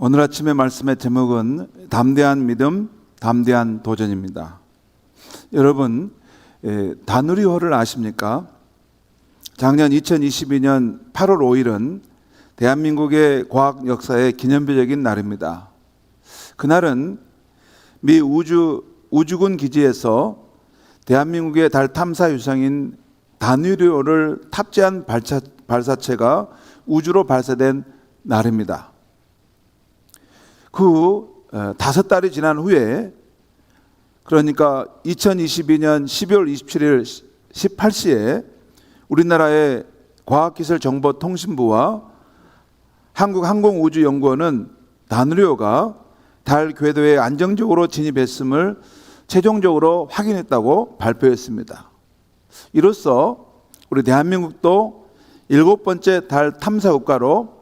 오늘 아침의 말씀의 제목은 담대한 믿음, 담대한 도전입니다. 여러분, 다누리호를 아십니까? 작년 2022년 8월 5일은 대한민국의 과학 역사의 기념비적인 날입니다. 그날은 미 우주군 기지에서 대한민국의 달 탐사 유성인 다누리호를 탑재한 발사체가 우주로 발사된 날입니다. 그 5달이 지난 후에, 그러니까 2022년 12월 27일 18시에 우리나라의 과학기술정보통신부와 한국항공우주연구원은 다누리호가 달 궤도에 안정적으로 진입했음을 최종적으로 확인했다고 발표했습니다. 이로써 우리 대한민국도 7번째 달 탐사 국가로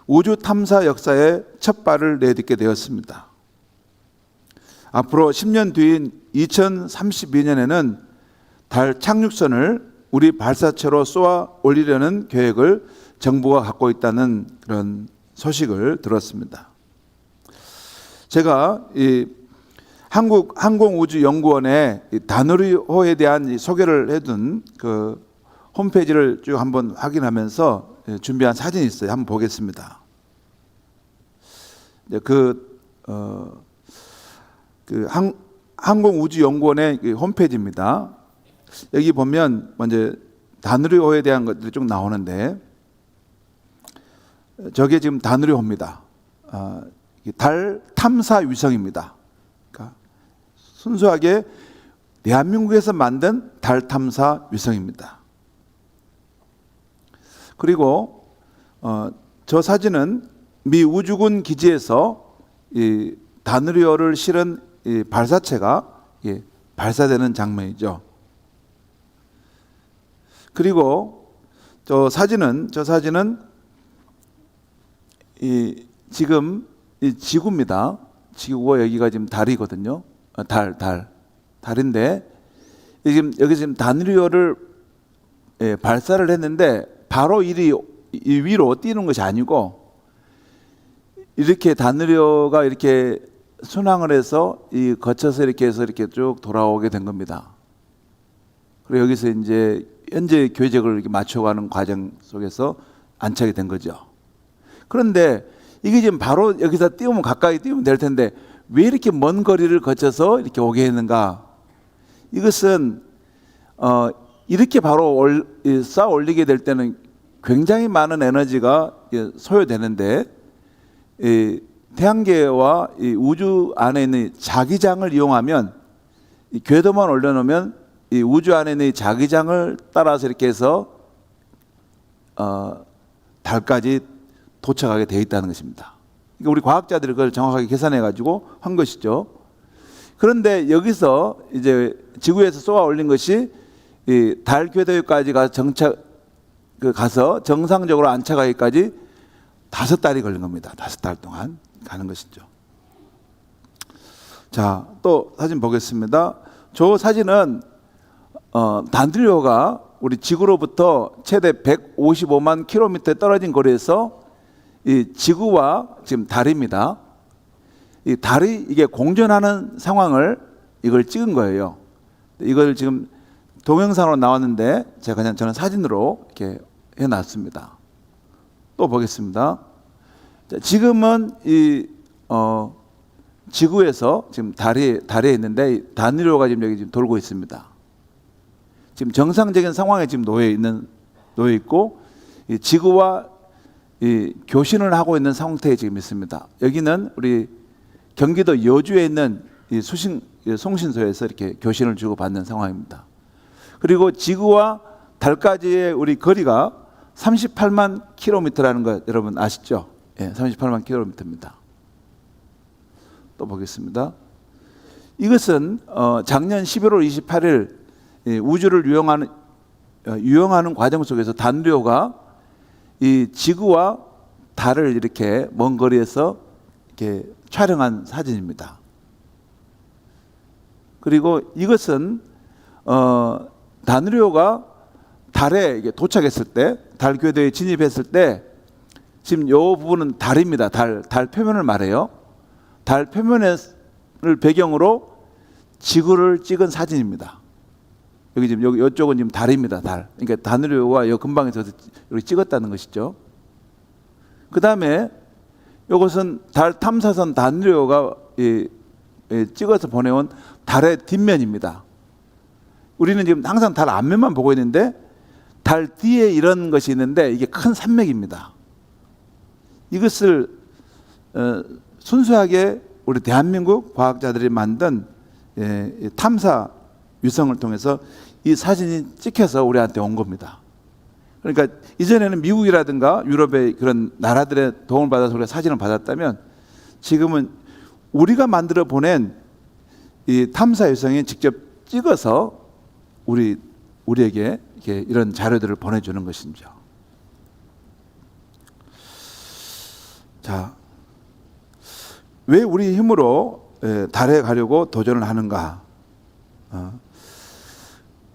우주 탐사 역사에 첫 발을 내딛게 되었습니다. 앞으로 10년 뒤인 2032년에는 달 착륙선을 우리 발사체로 쏘아 올리려는 계획을 정부가 갖고 있다는 그런 소식을 들었습니다. 제가 이 한국항공우주연구원의 다누리호에 대한 소개를 해둔 그 홈페이지를 쭉 한번 확인하면서 준비한 사진이 있어요. 한번 보겠습니다. 항공우주연구원의 홈페이지입니다. 여기 보면 먼저 다누리호에 대한 것들이 쭉 나오는데, 저게 지금 다누리호입니다. 달 탐사 위성입니다. 그러니까 순수하게 대한민국에서 만든 달 탐사 위성입니다. 그리고 저 사진은 미 우주군 기지에서 이 다누리호를 실은 이 발사체가 발사되는 장면이죠. 그리고 저 사진은 지금 이 지구입니다. 지구고 여기가 지금 달이거든요. 달인데 여기 지금 다누리호를 발사를 했는데 바로 위로 뛰는 것이 아니고, 이렇게 다누리호가 이렇게 순항을 해서 거쳐서 이렇게 해서 이렇게 쭉 돌아오게 된 겁니다. 그리고 여기서 이제 현재 궤적을 이렇게 맞춰가는 과정 속에서 안착이 된 거죠. 그런데 이게 지금 바로 여기서 가까이 띄우면 될 텐데 왜 이렇게 먼 거리를 거쳐서 이렇게 오게 했는가? 이것은 이렇게 바로 쌓아 올리게 될 때는 굉장히 많은 에너지가 소요되는데, 태양계와 우주 안에 있는 자기장을 이용하면, 궤도만 올려놓으면 이 우주 안에 있는 자기장을 따라서 이렇게 해서 달까지 도착하게 되어 있다는 것입니다. 그러니까 우리 과학자들이 그걸 정확하게 계산해 가지고 한 것이죠. 그런데 여기서 이제 지구에서 쏘아 올린 것이 이 달 궤도까지 가서 정상적으로 안착하기까지 5달이 걸린 겁니다. 5달 동안 가는 것이죠. 자, 또 사진 보겠습니다. 저 사진은 다누리호가 우리 지구로부터 최대 155만 킬로미터 떨어진 거리에서 이 지구와 지금 달입니다. 이 달이 이게 공전하는 상황을 이걸 찍은 거예요. 이걸 지금 동영상으로 나왔는데 저는 사진으로 이렇게 해놨습니다. 또 보겠습니다. 자, 지금은 지구에서 지금 달에 있는데 다누리호가 지금 여기 지금 돌고 있습니다. 지금 정상적인 상황에 지금 놓여 있고, 이 지구와 교신을 하고 있는 상태에 지금 있습니다. 여기는 우리 경기도 여주에 있는 송신소에서 이렇게 교신을 주고 받는 상황입니다. 그리고 지구와 달까지의 우리 거리가 38만 킬로미터라는 거 여러분 아시죠? 38만 킬로미터입니다. 또 보겠습니다. 이것은 작년 11월 28일 우주를 유영하는 과정 속에서 다누리호가 이 지구와 달을 이렇게 먼 거리에서 이렇게 촬영한 사진입니다. 그리고 이것은 다누리호가 달에 도착했을 때, 달 궤도에 진입했을 때 지금 요 부분은 달입니다. 달 표면을 말해요. 달 표면을 배경으로 지구를 찍은 사진입니다. 여기 지금 여기 이쪽은 지금 달입니다. 달. 그러니까 다누리호가 요 근방에서 이렇게 찍었다는 것이죠. 그 다음에 이것은 달 탐사선 다누리호가 찍어서 보내온 달의 뒷면입니다. 우리는 지금 항상 달 앞면만 보고 있는데 달 뒤에 이런 것이 있는데 이게 큰 산맥입니다. 이것을 순수하게 우리 대한민국 과학자들이 만든 탐사 위성을 통해서 이 사진이 찍혀서 우리한테 온 겁니다. 그러니까 이전에는 미국이라든가 유럽의 그런 나라들의 도움을 받아서 우리가 사진을 받았다면 지금은 우리가 만들어 보낸 이 탐사 위성이 직접 찍어서 우리에게 이렇게 이런 자료들을 보내주는 것이죠. 자, 왜 우리 힘으로 달에 가려고 도전을 하는가?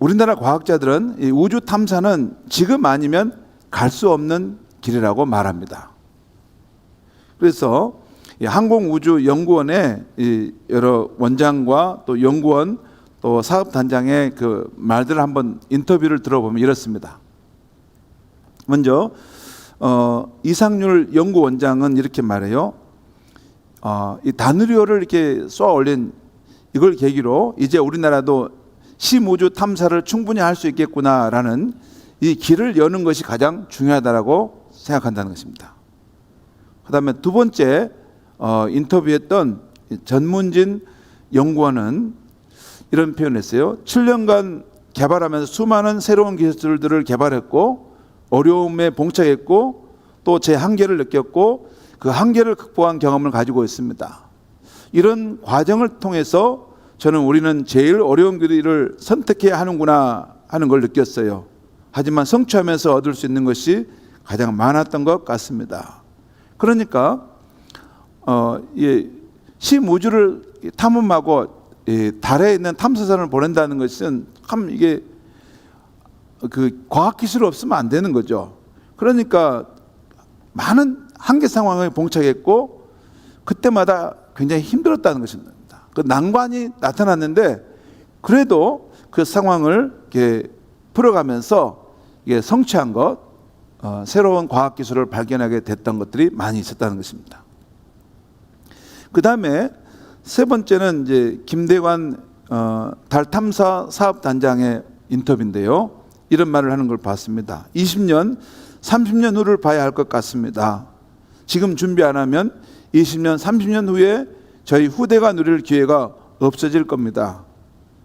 우리나라 과학자들은 이 우주 탐사는 지금 아니면 갈 수 없는 길이라고 말합니다. 그래서 항공우주연구원의 여러 원장과 또 연구원 또 사업단장의 그 말들을 한번 인터뷰를 들어보면 이렇습니다. 먼저 이상률 연구원장은 이렇게 말해요. 이 다누리호를 이렇게 쏘아 올린 이걸 계기로 이제 우리나라도 심우주 탐사를 충분히 할 수 있겠구나라는 이 길을 여는 것이 가장 중요하다고 생각한다는 것입니다. 그 다음에 두 번째 인터뷰했던 전문진 연구원은 이런 표현을 했어요. 7년간 개발하면서 수많은 새로운 기술들을 개발했고 어려움에 봉착했고 또 제 한계를 느꼈고 그 한계를 극복한 경험을 가지고 있습니다. 이런 과정을 통해서 저는 우리는 제일 어려운 길을 선택해야 하는구나 하는 걸 느꼈어요. 하지만 성취하면서 얻을 수 있는 것이 가장 많았던 것 같습니다. 그러니까 심우주를 탐험하고 달에 있는 탐사선을 보낸다는 것은 참 이게 그 과학 기술이 없으면 안 되는 거죠. 그러니까 많은 한계 상황에 봉착했고 그때마다 굉장히 힘들었다는 것입니다. 그 난관이 나타났는데 그래도 그 상황을 이렇게 풀어가면서 이게 성취한 것, 새로운 과학 기술을 발견하게 됐던 것들이 많이 있었다는 것입니다. 그 다음에 세 번째는 이제 김대관 달 탐사 사업단장의 인터뷰인데요. 이런 말을 하는 걸 봤습니다. 20년, 30년 후를 봐야 할 것 같습니다. 지금 준비 안 하면 20년, 30년 후에 저희 후대가 누릴 기회가 없어질 겁니다.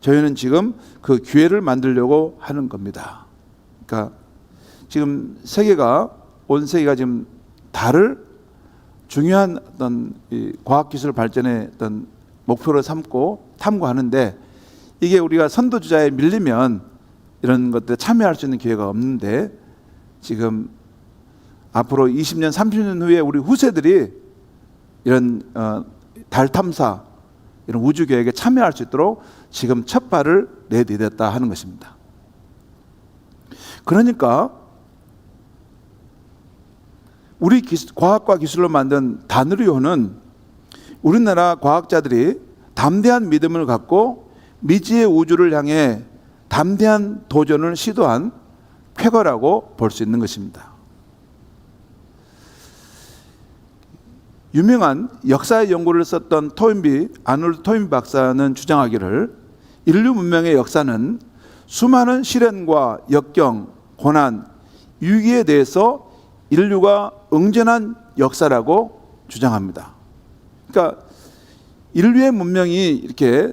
저희는 지금 그 기회를 만들려고 하는 겁니다. 그러니까 지금 온 세계가 지금 달을 중요한 어떤 과학기술 발전의 어떤 목표로 삼고 탐구하는데 이게 우리가 선도주자에 밀리면 이런 것들에 참여할 수 있는 기회가 없는데 지금 앞으로 20년, 30년 후에 우리 후세들이 이런 달 탐사, 이런 우주 계획에 참여할 수 있도록 지금 첫 발을 내디뎠다 하는 것입니다. 그러니까 우리 과학과 기술로 만든 다누리호는 우리나라 과학자들이 담대한 믿음을 갖고 미지의 우주를 향해 담대한 도전을 시도한 쾌거라고 볼 수 있는 것입니다. 유명한 역사의 연구를 썼던 아놀드 토인비 박사는 주장하기를 인류 문명의 역사는 수많은 시련과 역경, 고난, 위기에 대해서 인류가 응전한 역사라고 주장합니다. 그러니까 인류의 문명이 이렇게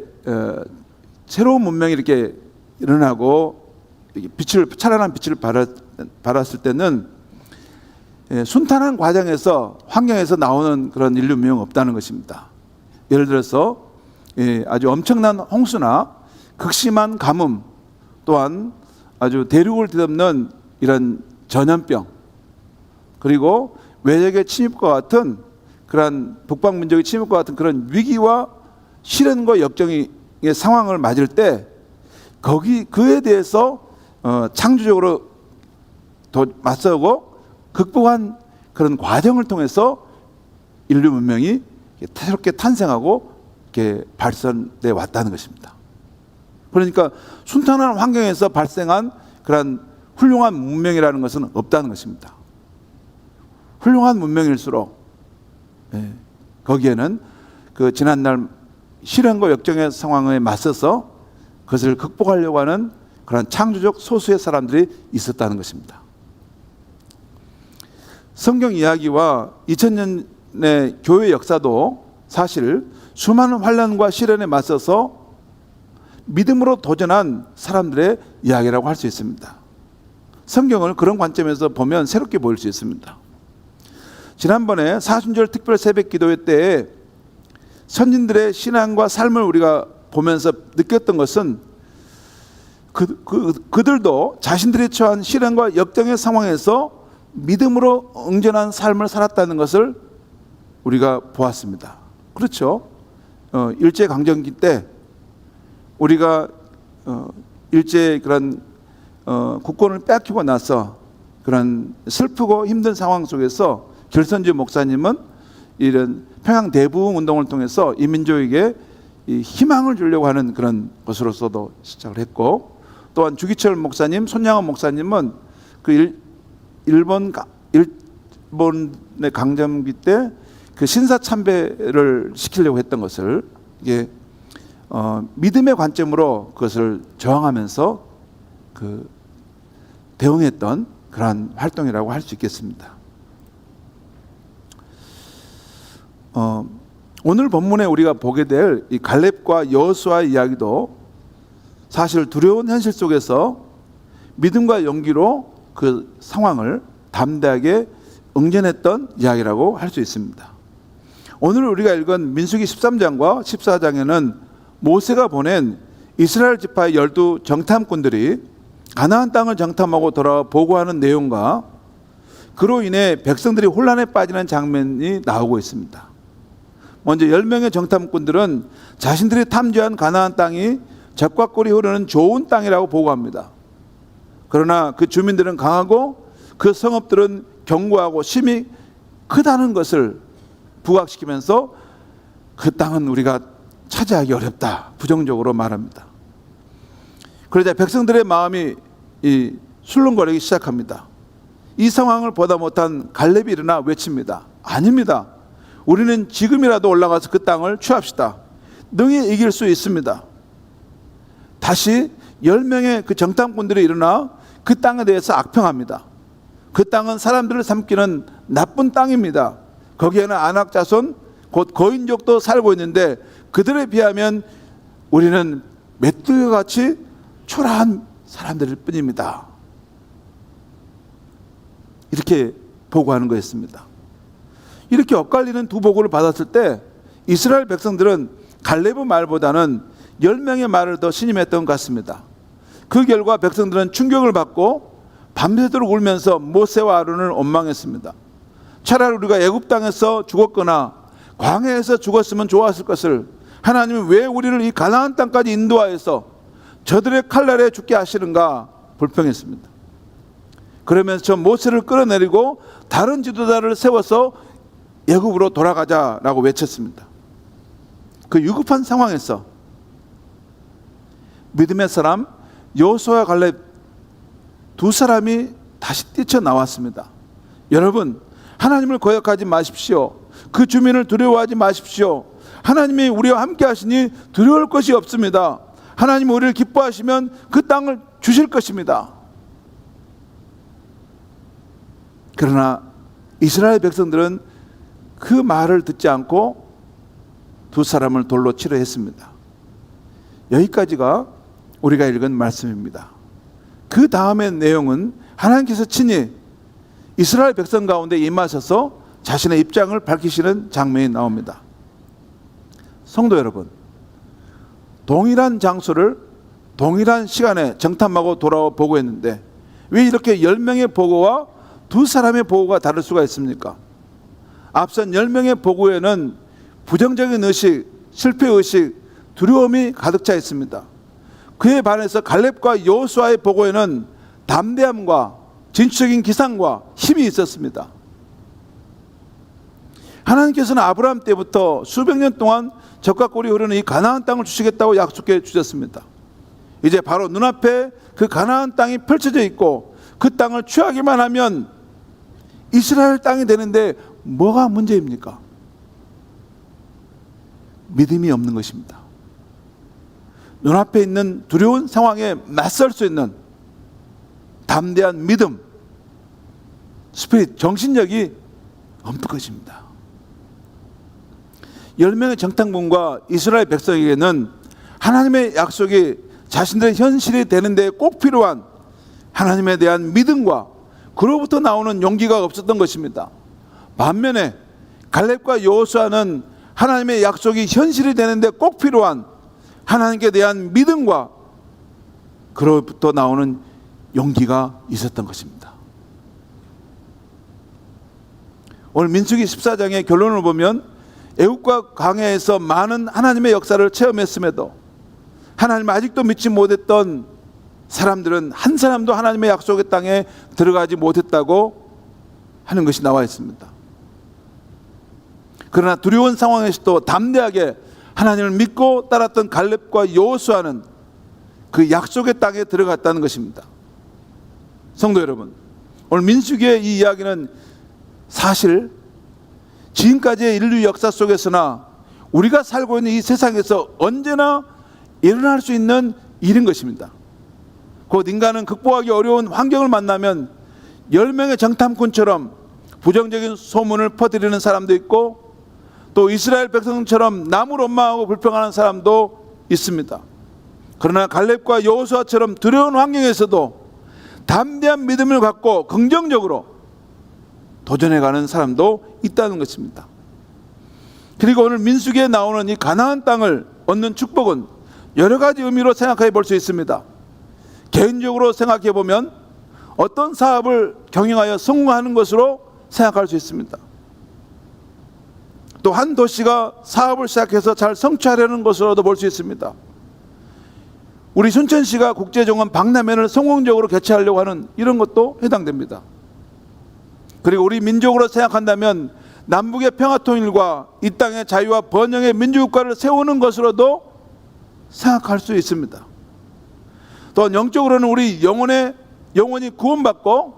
새로운 문명이 이렇게 일어나고 찬란한 빛을 발했을 때는 순탄한 과정에서 환경에서 나오는 그런 인류 문명은 없다는 것입니다. 예를 들어서 아주 엄청난 홍수나 극심한 가뭄 또한 아주 대륙을 뒤덮는 이런 전염병 그리고 외적의 침입과 같은 그런 북방 민족의 침입과 같은 그런 위기와 시련과 역경의 상황을 맞을 때 그에 대해서 창조적으로 맞서고 극복한 그런 과정을 통해서 인류 문명이 새롭게 탄생하고 이렇게 발전돼 왔다는 것입니다. 그러니까 순탄한 환경에서 발생한 그런 훌륭한 문명이라는 것은 없다는 것입니다. 훌륭한 문명일수록 거기에는 그 지난날 시련과 역경의 상황에 맞서서 그것을 극복하려고 하는 그런 창조적 소수의 사람들이 있었다는 것입니다. 성경 이야기와 2000년의 교회 역사도 사실 수많은 환난과 시련에 맞서서 믿음으로 도전한 사람들의 이야기라고 할 수 있습니다. 성경을 그런 관점에서 보면 새롭게 보일 수 있습니다. 지난번에 사순절 특별 새벽 기도회 때 선진들의 신앙과 삶을 우리가 보면서 느꼈던 것은 그들도 자신들이 처한 시련과 역경의 상황에서 믿음으로 응전한 삶을 살았다는 것을 우리가 보았습니다. 그렇죠. 일제강점기 때 우리가 일제 그런 국권을 빼앗기고 나서 그런 슬프고 힘든 상황 속에서 결선지 목사님은 이런 평양 대부흥 운동을 통해서 이민족에게 희망을 주려고 하는 그런 것으로서도 시작을 했고, 또한 주기철 목사님, 손양원 목사님은 그 일본의 강점기 때 그 신사 참배를 시키려고 했던 것을 이게 믿음의 관점으로 그것을 저항하면서 그 대응했던 그러한 활동이라고 할 수 있겠습니다. 오늘 본문에 우리가 보게 될 이 갈렙과 여호수아의 이야기도 사실 두려운 현실 속에서 믿음과 용기로 그 상황을 담대하게 응전했던 이야기라고 할 수 있습니다. 오늘 우리가 읽은 민수기 13장과 14장에는 모세가 보낸 이스라엘 지파의 12 정탐꾼들이 가나안 땅을 정탐하고 돌아와 보고하는 내용과 그로 인해 백성들이 혼란에 빠지는 장면이 나오고 있습니다. 먼저 10명의 정탐꾼들은 자신들이 탐지한 가나안 땅이 젖과 꿀이 흐르는 좋은 땅이라고 보고합니다. 그러나 그 주민들은 강하고 그 성읍들은 견고하고 심이 크다는 것을 부각시키면서 그 땅은 우리가 차지하기 어렵다, 부정적으로 말합니다. 그러자 백성들의 마음이 술렁거리기 시작합니다. 이 상황을 보다 못한 갈렙이 일어나 외칩니다. 아닙니다. 우리는 지금이라도 올라가서 그 땅을 취합시다. 능히 이길 수 있습니다. 다시 10명의 그 정탐꾼들이 일어나 그 땅에 대해서 악평합니다. 그 땅은 사람들을 삼키는 나쁜 땅입니다. 거기에는 아낙 자손 곧 거인족도 살고 있는데 그들에 비하면 우리는 메뚜기와 같이 초라한 사람들일 뿐입니다. 이렇게 보고하는 거였습니다. 이렇게 엇갈리는 두 보고를 받았을 때 이스라엘 백성들은 갈렙의 말보다는 10명의 말을 더 신임했던 것 같습니다. 그 결과 백성들은 충격을 받고 밤새도록 울면서 모세와 아론을 원망했습니다. 차라리 우리가 애굽 땅에서 죽었거나 광야에서 죽었으면 좋았을 것을 하나님은 왜 우리를 이 가나안 땅까지 인도하여서 저들의 칼날에 죽게 하시는가 불평했습니다. 그러면서 저 모세를 끌어내리고 다른 지도자를 세워서 애굽으로 돌아가자라고 외쳤습니다. 그 위급한 상황에서 믿음의 사람 여호수아와 갈렙 두 사람이 다시 뛰쳐나왔습니다. 여러분, 하나님을 거역하지 마십시오. 그 주민을 두려워하지 마십시오. 하나님이 우리와 함께 하시니 두려울 것이 없습니다. 하나님이 우리를 기뻐하시면 그 땅을 주실 것입니다. 그러나 이스라엘 백성들은 그 말을 듣지 않고 두 사람을 돌로 치려 했습니다. 여기까지가 우리가 읽은 말씀입니다. 그 다음의 내용은 하나님께서 친히 이스라엘 백성 가운데 임하셔서 자신의 입장을 밝히시는 장면이 나옵니다. 성도 여러분, 동일한 장소를 동일한 시간에 정탐하고 돌아와 보고했는데 왜 이렇게 10명의 보고와 두 사람의 보고가 다를 수가 있습니까? 앞선 10명의 보고에는 부정적인 의식, 실패의식, 두려움이 가득 차 있습니다. 그에 반해서 갈렙과 여호수아의 보고에는 담대함과 진취적인 기상과 힘이 있었습니다. 하나님께서는 아브라함 때부터 수백 년 동안 젖과 꿀이 흐르는 이 가나안 땅을 주시겠다고 약속해 주셨습니다. 이제 바로 눈앞에 그 가나안 땅이 펼쳐져 있고 그 땅을 취하기만 하면 이스라엘 땅이 되는데 뭐가 문제입니까? 믿음이 없는 것입니다. 눈앞에 있는 두려운 상황에 맞설 수 있는 담대한 믿음, 스피릿, 정신력이 없는 것입니다. 10명의 정탐꾼과 이스라엘 백성에게는 하나님의 약속이 자신들의 현실이 되는데 꼭 필요한 하나님에 대한 믿음과 그로부터 나오는 용기가 없었던 것입니다. 반면에 갈렙과 여호수아는 하나님의 약속이 현실이 되는데 꼭 필요한 하나님께 대한 믿음과 그로부터 나오는 용기가 있었던 것입니다. 오늘 민수기 14장의 결론을 보면 애국과 광야에서 많은 하나님의 역사를 체험했음에도 하나님 아직도 믿지 못했던 사람들은 한 사람도 하나님의 약속의 땅에 들어가지 못했다고 하는 것이 나와 있습니다. 그러나 두려운 상황에서도 담대하게 하나님을 믿고 따랐던 갈렙과 여호수아는 그 약속의 땅에 들어갔다는 것입니다. 성도 여러분, 오늘 민수기의 이 이야기는 사실 지금까지의 인류 역사 속에서나 우리가 살고 있는 이 세상에서 언제나 일어날 수 있는 일인 것입니다. 곧 인간은 극복하기 어려운 환경을 만나면 10명의 정탐꾼처럼 부정적인 소문을 퍼뜨리는 사람도 있고 또 이스라엘 백성처럼 남을 원망하고 불평하는 사람도 있습니다. 그러나 갈렙과 여호수아처럼 두려운 환경에서도 담대한 믿음을 갖고 긍정적으로 도전해가는 사람도 있다는 것입니다. 그리고 오늘 민수기에 나오는 이 가나안 땅을 얻는 축복은 여러 가지 의미로 생각해 볼 수 있습니다. 개인적으로 생각해 보면 어떤 사업을 경영하여 성공하는 것으로 생각할 수 있습니다. 또 한 도시가 사업을 시작해서 잘 성취하려는 것으로도 볼 수 있습니다. 우리 순천시가 국제정원 박람회를 성공적으로 개최하려고 하는 이런 것도 해당됩니다. 그리고 우리 민족으로 생각한다면 남북의 평화통일과 이 땅의 자유와 번영의 민주국가를 세우는 것으로도 생각할 수 있습니다. 또 영적으로는 우리 영혼이 구원받고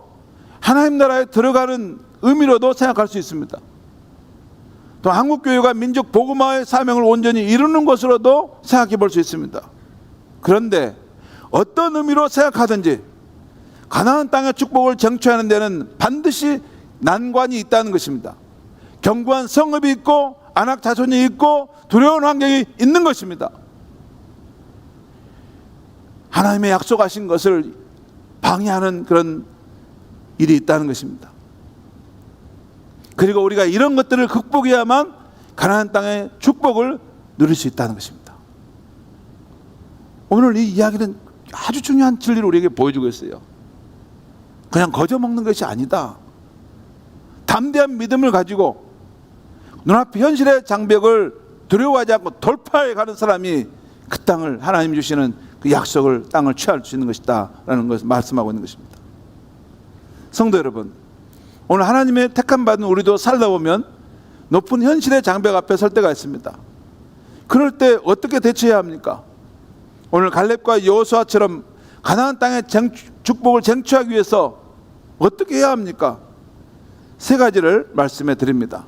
하나님 나라에 들어가는 의미로도 생각할 수 있습니다. 또 한국교회가 민족 복음화의 사명을 온전히 이루는 것으로도 생각해 볼 수 있습니다. 그런데 어떤 의미로 생각하든지 가나안 땅의 축복을 쟁취하는 데는 반드시 난관이 있다는 것입니다. 견고한 성읍이 있고 안악 자손이 있고 두려운 환경이 있는 것입니다. 하나님의 약속하신 것을 방해하는 그런 일이 있다는 것입니다. 그리고 우리가 이런 것들을 극복해야만 가나안 땅의 축복을 누릴 수 있다는 것입니다. 오늘 이 이야기는 아주 중요한 진리를 우리에게 보여주고 있어요. 그냥 거저 먹는 것이 아니다. 담대한 믿음을 가지고 눈앞의 현실의 장벽을 두려워하지 않고 돌파해 가는 사람이 그 땅을 하나님 주시는 그 약속을 땅을 취할 수 있는 것이다 라는 것을 말씀하고 있는 것입니다. 성도 여러분, 오늘 하나님의 택함 받은 우리도 살다 보면 높은 현실의 장벽 앞에 설 때가 있습니다. 그럴 때 어떻게 대처해야 합니까? 오늘 갈렙과 여호수아처럼 가나안 땅의 축복을 쟁취하기 위해서 어떻게 해야 합니까? 세 가지를 말씀해 드립니다.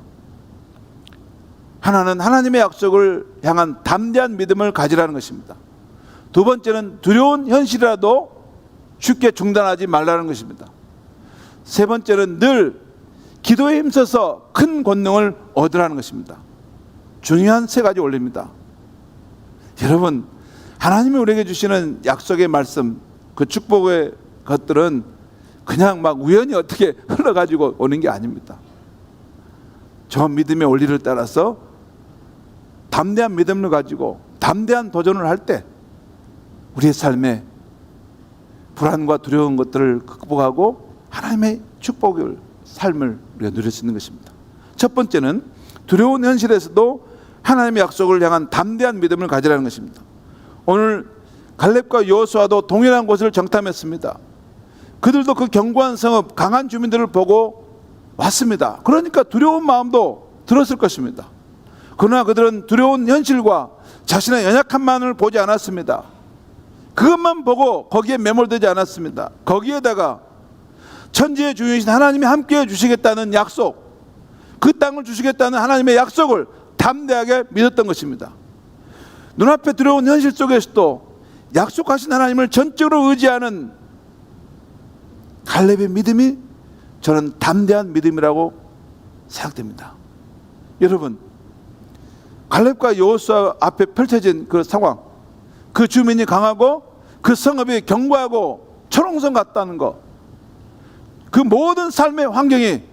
하나는 하나님의 약속을 향한 담대한 믿음을 가지라는 것입니다. 두 번째는 두려운 현실이라도 쉽게 중단하지 말라는 것입니다. 세 번째는 늘 기도에 힘써서 큰 권능을 얻으라는 것입니다. 중요한 세 가지 원리입니다. 여러분, 하나님이 우리에게 주시는 약속의 말씀, 그 축복의 것들은 그냥 막 우연히 어떻게 흘러가지고 오는 게 아닙니다. 저 믿음의 원리를 따라서 담대한 믿음을 가지고 담대한 도전을 할 때 우리의 삶에 불안과 두려운 것들을 극복하고 하나님의 축복을 삶을 우리가 누릴 수 있는 것입니다. 첫 번째는 두려운 현실에서도 하나님의 약속을 향한 담대한 믿음을 가지라는 것입니다. 오늘 갈렙과 여호수아도 동일한 곳을 정탐했습니다. 그들도 그 견고한 성읍, 강한 주민들을 보고 왔습니다. 그러니까 두려운 마음도 들었을 것입니다. 그러나 그들은 두려운 현실과 자신의 연약함만을 보지 않았습니다. 그것만 보고 거기에 매몰되지 않았습니다. 거기에다가 천지의 주인이신 하나님이 함께해 주시겠다는 약속, 그 땅을 주시겠다는 하나님의 약속을 담대하게 믿었던 것입니다. 눈앞에 두려운 현실 속에서도 약속하신 하나님을 전적으로 의지하는 갈렙의 믿음이 저는 담대한 믿음이라고 생각됩니다. 여러분, 갈렙과 여호수아 앞에 펼쳐진 그 상황, 그 주민이 강하고 그 성읍이 견고하고 초롱성 같다는 것, 그 모든 삶의 환경이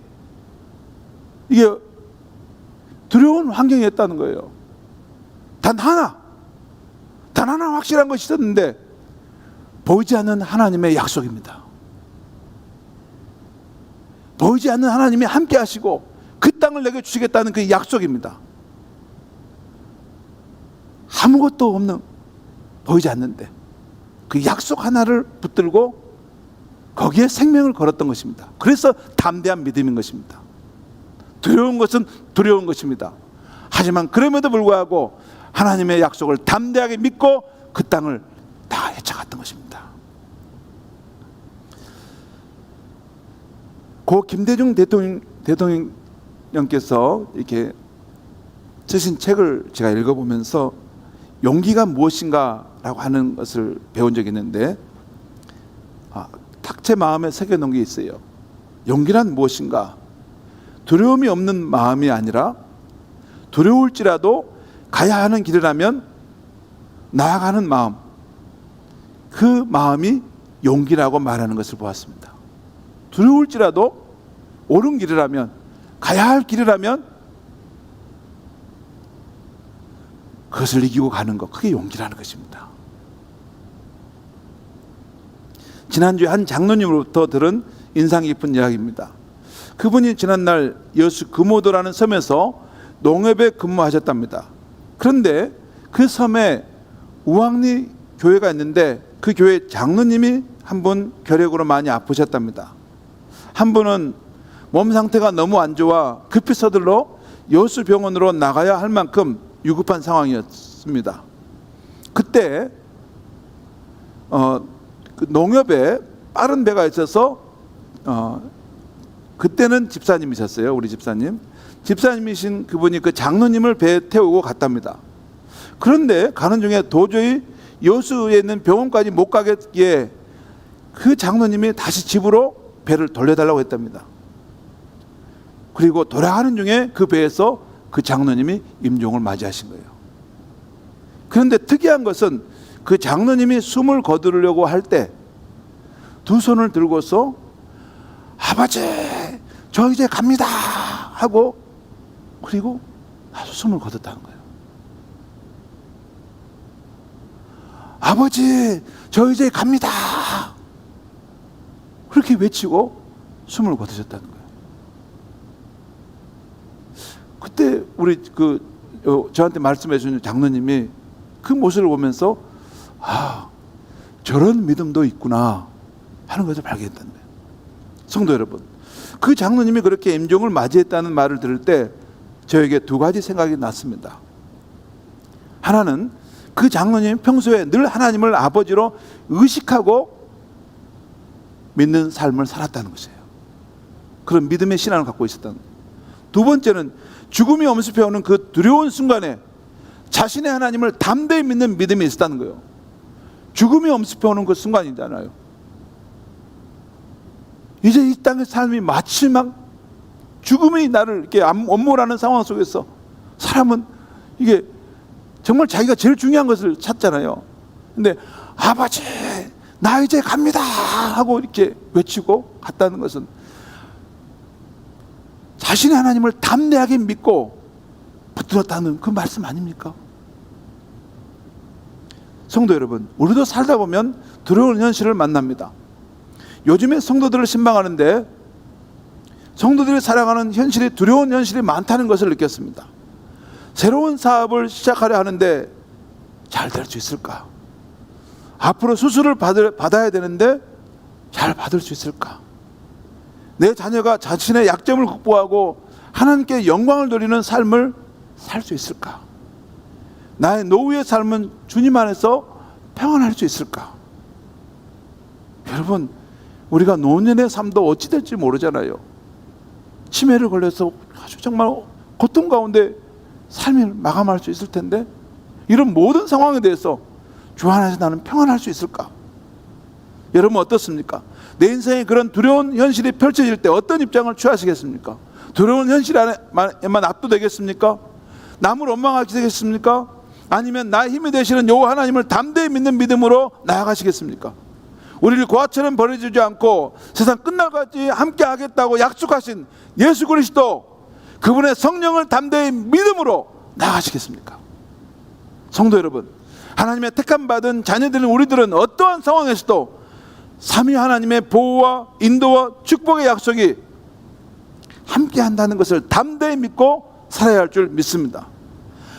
이게 두려운 환경이었다는 거예요. 단 하나 확실한 것이 있었는데 보이지 않는 하나님의 약속입니다. 보이지 않는 하나님이 함께 하시고 그 땅을 내게 주시겠다는 그 약속입니다. 아무것도 없는, 보이지 않는데 그 약속 하나를 붙들고 거기에 생명을 걸었던 것입니다. 그래서 담대한 믿음인 것입니다. 두려운 것은 두려운 것입니다. 하지만 그럼에도 불구하고 하나님의 약속을 담대하게 믿고 그 땅을 다 헤쳐갔던 것입니다. 고 김대중 대통령께서 이렇게 쓰신 책을 제가 읽어보면서 용기가 무엇인가라고 하는 것을 배운 적이 있는데, 딱 제 마음에 새겨놓은 게 있어요. 용기란 무엇인가? 두려움이 없는 마음이 아니라 두려울지라도 가야 하는 길이라면 나아가는 마음, 그 마음이 용기라고 말하는 것을 보았습니다. 두려울지라도 옳은 길이라면, 가야 할 길이라면 그것을 이기고 가는 것, 그게 용기라는 것입니다. 지난주에 한 장로님으로부터 들은 인상 깊은 이야기입니다. 그분이 지난날 여수 금오도라는 섬에서 농업에 근무하셨답니다. 그런데 그 섬에 우왕리 교회가 있는데 그 교회 장로님이 한 분 결핵으로 많이 아프셨답니다. 한 분은 몸 상태가 너무 안 좋아 급히 서둘러 여수 병원으로 나가야 할 만큼 위급한 상황이었습니다. 그때 그 농협에 빠른 배가 있어서 그때는 집사님이셨어요. 우리 집사님이신 그분이 그 장로님을 배에 태우고 갔답니다. 그런데 가는 중에 도저히 여수에 있는 병원까지 못 가겠기에 그 장로님이 다시 집으로 배를 돌려달라고 했답니다. 그리고 돌아가는 중에 그 배에서 그 장로님이 임종을 맞이하신 거예요. 그런데 특이한 것은 그 장로님이 숨을 거두려고 할 때 두 손을 들고서 아버지 저 이제 갑니다 하고, 그리고 숨을 거뒀다는 거예요. 아버지 저 이제 갑니다 그렇게 외치고 숨을 거두셨다는 거예요. 그때 우리 저한테 말씀해 주신 장로님이 그 모습을 보면서 저런 믿음도 있구나 하는 것을 발견했다는 거예요. 성도 여러분, 그 장로님이 그렇게 임종을 맞이했다는 말을 들을 때 저에게 두 가지 생각이 났습니다. 하나는 그 장로님이 평소에 늘 하나님을 아버지로 의식하고 믿는 삶을 살았다는 것이에요. 그런 믿음의 신앙을 갖고 있었다는 거예요. 두 번째는 죽음이 엄습해오는 그 두려운 순간에 자신의 하나님을 담대히 믿는 믿음이 있었다는 거예요. 죽음이 엄습해오는 그 순간이잖아요. 이제 이 땅의 삶이 마치 막 죽음이 나를 이렇게 엄몰하는 상황 속에서 사람은 이게 정말 자기가 제일 중요한 것을 찾잖아요. 근데 아버지 나 이제 갑니다 하고 이렇게 외치고 갔다는 것은 자신의 하나님을 담대하게 믿고 붙들었다는 그 말씀 아닙니까? 성도 여러분, 우리도 살다 보면 두려운 현실을 만납니다. 요즘에 성도들을 신방하는데 성도들이 살아가는 현실이 두려운 현실이 많다는 것을 느꼈습니다. 새로운 사업을 시작하려 하는데 잘 될 수 있을까? 앞으로 수술을 받아야 되는데 잘 받을 수 있을까? 내 자녀가 자신의 약점을 극복하고 하나님께 영광을 돌리는 삶을 살 수 있을까? 나의 노후의 삶은 주님 안에서 평안할 수 있을까? 여러분, 우리가 노년의 삶도 어찌 될지 모르잖아요. 치매를 걸려서 아주 정말 고통 가운데 삶을 마감할 수 있을 텐데, 이런 모든 상황에 대해서 주 안에서 나는 평안할 수 있을까? 여러분 어떻습니까? 내 인생에 그런 두려운 현실이 펼쳐질 때 어떤 입장을 취하시겠습니까? 두려운 현실 안에만 압도되겠습니까? 남을 원망하게 되겠습니까? 아니면 나의 힘이 되시는 여호와 하나님을 담대히 믿는 믿음으로 나아가시겠습니까? 우리를 고아처럼 버려주지 않고 세상 끝날까지 함께 하겠다고 약속하신 예수 그리스도, 그분의 성령을 담대히 믿음으로 나아가시겠습니까? 성도 여러분, 하나님의 택함 받은 자녀들인 우리들은 어떠한 상황에서도 삼위 하나님의 보호와 인도와 축복의 약속이 함께 한다는 것을 담대히 믿고 살아야 할 줄 믿습니다.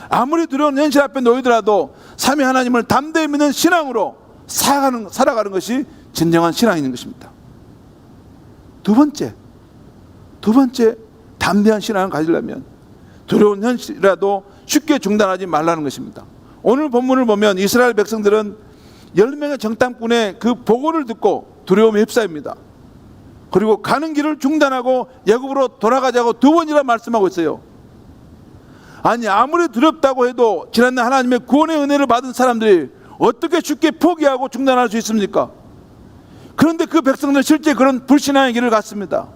아무리 두려운 현실 앞에 놓이더라도 삼위 하나님을 담대히 믿는 신앙으로 살아가는 것이 진정한 신앙인 것입니다. 두 번째 담대한 신앙을 가지려면 두려운 현실이라도 쉽게 중단하지 말라는 것입니다. 오늘 본문을 보면 이스라엘 백성들은 10명의 정탐꾼의 그 보고를 듣고 두려움에 휩싸입니다. 그리고 가는 길을 중단하고 애굽으로 돌아가자고 2번이나 말씀하고 있어요. 아니, 아무리 두렵다고 해도 지난날 하나님의 구원의 은혜를 받은 사람들이 어떻게 쉽게 포기하고 중단할 수 있습니까? 그런데 그 백성들은 실제 그런 불신앙의 길을 갔습니다.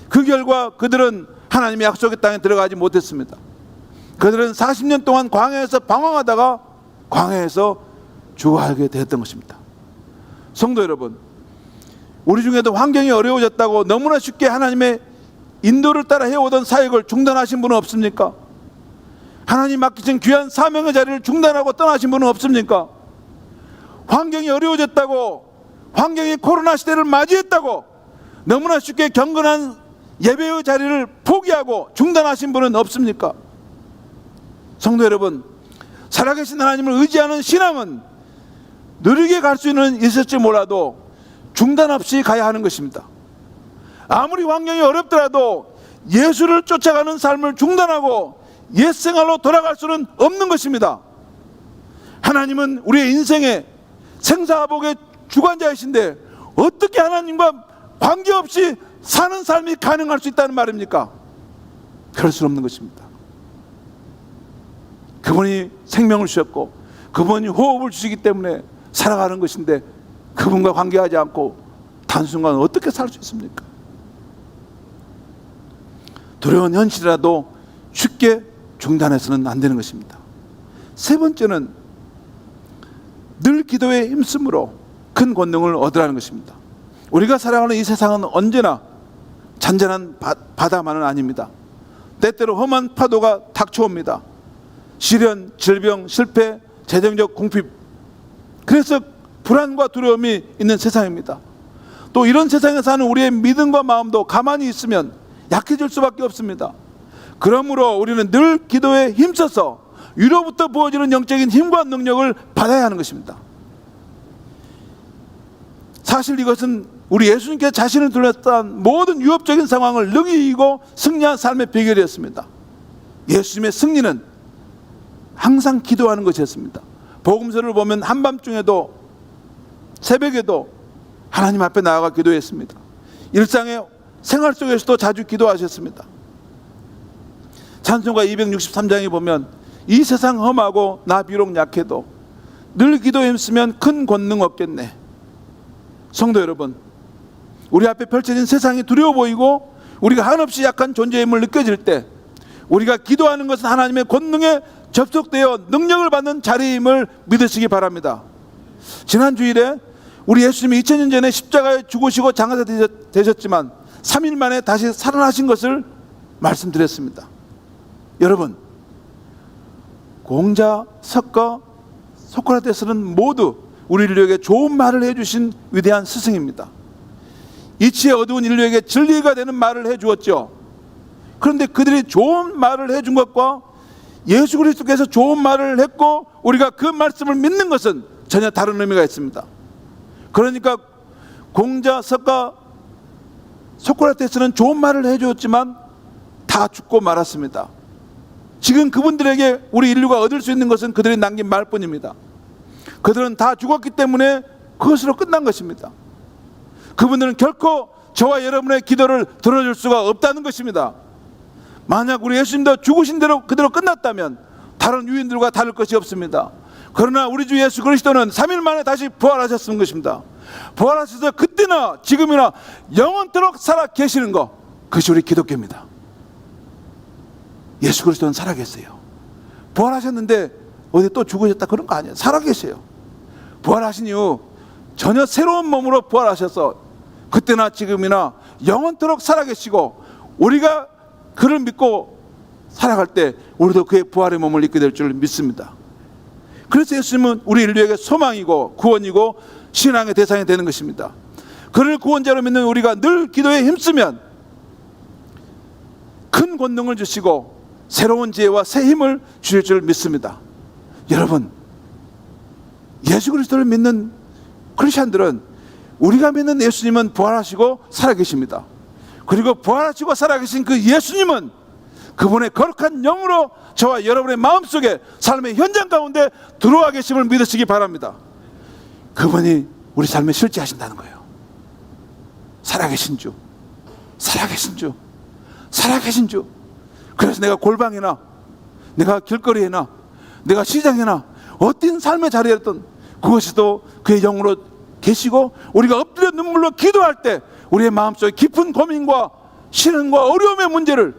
그 결과 그들은 하나님의 약속의 땅에 들어가지 못했습니다. 그들은 40년 동안 광야에서 방황하다가 광야에서 죽어가게 되었던 것입니다. 성도 여러분, 우리 중에도 환경이 어려워졌다고 너무나 쉽게 하나님의 인도를 따라 해오던 사역을 중단하신 분은 없습니까? 하나님 맡기신 귀한 사명의 자리를 중단하고 떠나신 분은 없습니까? 환경이 어려워졌다고, 환경이 코로나 시대를 맞이했다고 너무나 쉽게 경건한 예배의 자리를 포기하고 중단하신 분은 없습니까? 성도 여러분, 살아계신 하나님을 의지하는 신앙은 느리게 갈 수 있을지 몰라도 중단 없이 가야 하는 것입니다. 아무리 환경이 어렵더라도 예수를 쫓아가는 삶을 중단하고 옛생활로 돌아갈 수는 없는 것입니다. 하나님은 우리의 인생의 생사복의 주관자이신데 어떻게 하나님과 관계없이 사는 삶이 가능할 수 있다는 말입니까? 그럴 수 없는 것입니다. 그분이 생명을 주셨고 그분이 호흡을 주시기 때문에 살아가는 것인데, 그분과 관계하지 않고 단순간 어떻게 살 수 있습니까? 두려운 현실이라도 쉽게 중단해서는 안 되는 것입니다. 세 번째는 늘 기도에 힘쓰므로 큰 권능을 얻으라는 것입니다. 우리가 살아가는 이 세상은 언제나 잔잔한 바다만은 아닙니다. 때때로 험한 파도가 닥쳐옵니다. 시련, 질병, 실패, 재정적 궁핍, 그래서 불안과 두려움이 있는 세상입니다. 또 이런 세상에 사는 우리의 믿음과 마음도 가만히 있으면 약해질 수밖에 없습니다. 그러므로 우리는 늘 기도에 힘써서 위로부터 부어지는 영적인 힘과 능력을 받아야 하는 것입니다. 사실 이것은 우리 예수님께서 자신을 둘러싼 모든 위협적인 상황을 능히 이기고 승리한 삶의 비결이었습니다. 예수님의 승리는 항상 기도하는 것이었습니다. 복음서를 보면 한밤중에도 새벽에도 하나님 앞에 나아가 기도했습니다. 일상의 생활 속에서도 자주 기도하셨습니다. 찬송가 263장에 보면 이 세상 험하고 나 비록 약해도 늘 기도에 힘쓰면 큰 권능 얻겠네. 성도 여러분, 우리 앞에 펼쳐진 세상이 두려워 보이고 우리가 한없이 약한 존재임을 느껴질 때 우리가 기도하는 것은 하나님의 권능에 접속되어 능력을 받는 자리임을 믿으시기 바랍니다. 지난 주일에 우리 예수님이 2000년 전에 십자가에 죽으시고 장사 되셨지만 3일 만에 다시 살아나신 것을 말씀드렸습니다. 여러분, 공자, 석가, 소크라테스는 모두 우리 인류에게 좋은 말을 해주신 위대한 스승입니다. 이치에 어두운 인류에게 진리가 되는 말을 해주었죠. 그런데 그들이 좋은 말을 해준 것과 예수 그리스도께서 좋은 말을 했고 우리가 그 말씀을 믿는 것은 전혀 다른 의미가 있습니다. 그러니까 공자, 석가, 소크라테스는 좋은 말을 해주었지만 다 죽고 말았습니다. 지금 그분들에게 우리 인류가 얻을 수 있는 것은 그들이 남긴 말뿐입니다. 그들은 다 죽었기 때문에 그것으로 끝난 것입니다. 그분들은 결코 저와 여러분의 기도를 들어줄 수가 없다는 것입니다. 만약 우리 예수님도 죽으신 대로 그대로 끝났다면 다른 유인들과 다를 것이 없습니다. 그러나 우리 주 예수 그리스도는 3일 만에 다시 부활하셨는 것입니다. 부활하셔서 그때나 지금이나 영원토록 살아 계시는 것, 그것이 우리 기독교입니다. 예수 그리스도는 살아 계세요. 부활하셨는데 어디 또 죽으셨다 그런 거 아니에요. 살아 계세요. 부활하신 이후 전혀 새로운 몸으로 부활하셔서 그때나 지금이나 영원토록 살아 계시고, 우리가 그를 믿고 살아갈 때 우리도 그의 부활의 몸을 입게 될 줄 믿습니다. 그래서 예수님은 우리 인류에게 소망이고 구원이고 신앙의 대상이 되는 것입니다. 그를 구원자로 믿는 우리가 늘 기도에 힘쓰면 큰 권능을 주시고 새로운 지혜와 새 힘을 주실 줄 믿습니다. 여러분, 예수 그리스도를 믿는 크리스천들은, 우리가 믿는 예수님은 부활하시고 살아계십니다. 그리고 부활하시고 살아계신 그 예수님은 그분의 거룩한 영으로 저와 여러분의 마음속에 삶의 현장 가운데 들어와 계심을 믿으시기 바랍니다. 그분이 우리 삶에 실제하신다는 거예요. 살아계신 주, 살아계신 주, 살아계신 주. 그래서 내가 골방이나 내가 길거리에나 내가 시장이나 어떤 삶의 자리였든 그것이도 그의 영으로 계시고, 우리가 엎드려 눈물로 기도할 때 우리의 마음속에 깊은 고민과 신앙과 어려움의 문제를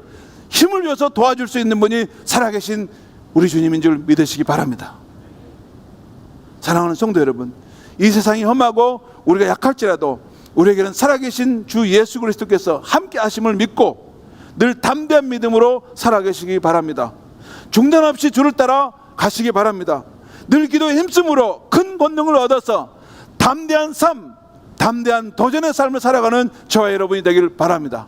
힘을 줘서 도와줄 수 있는 분이 살아계신 우리 주님인 줄 믿으시기 바랍니다. 사랑하는 성도 여러분, 이 세상이 험하고 우리가 약할지라도 우리에게는 살아계신 주 예수 그리스도께서 함께 하심을 믿고 늘 담대한 믿음으로 살아계시기 바랍니다. 중단 없이 주를 따라 가시기 바랍니다. 늘 기도에 힘쓰므로 큰 권능을 얻어서 담대한 삶, 담대한 도전의 삶을 살아가는 저와 여러분이 되기를 바랍니다.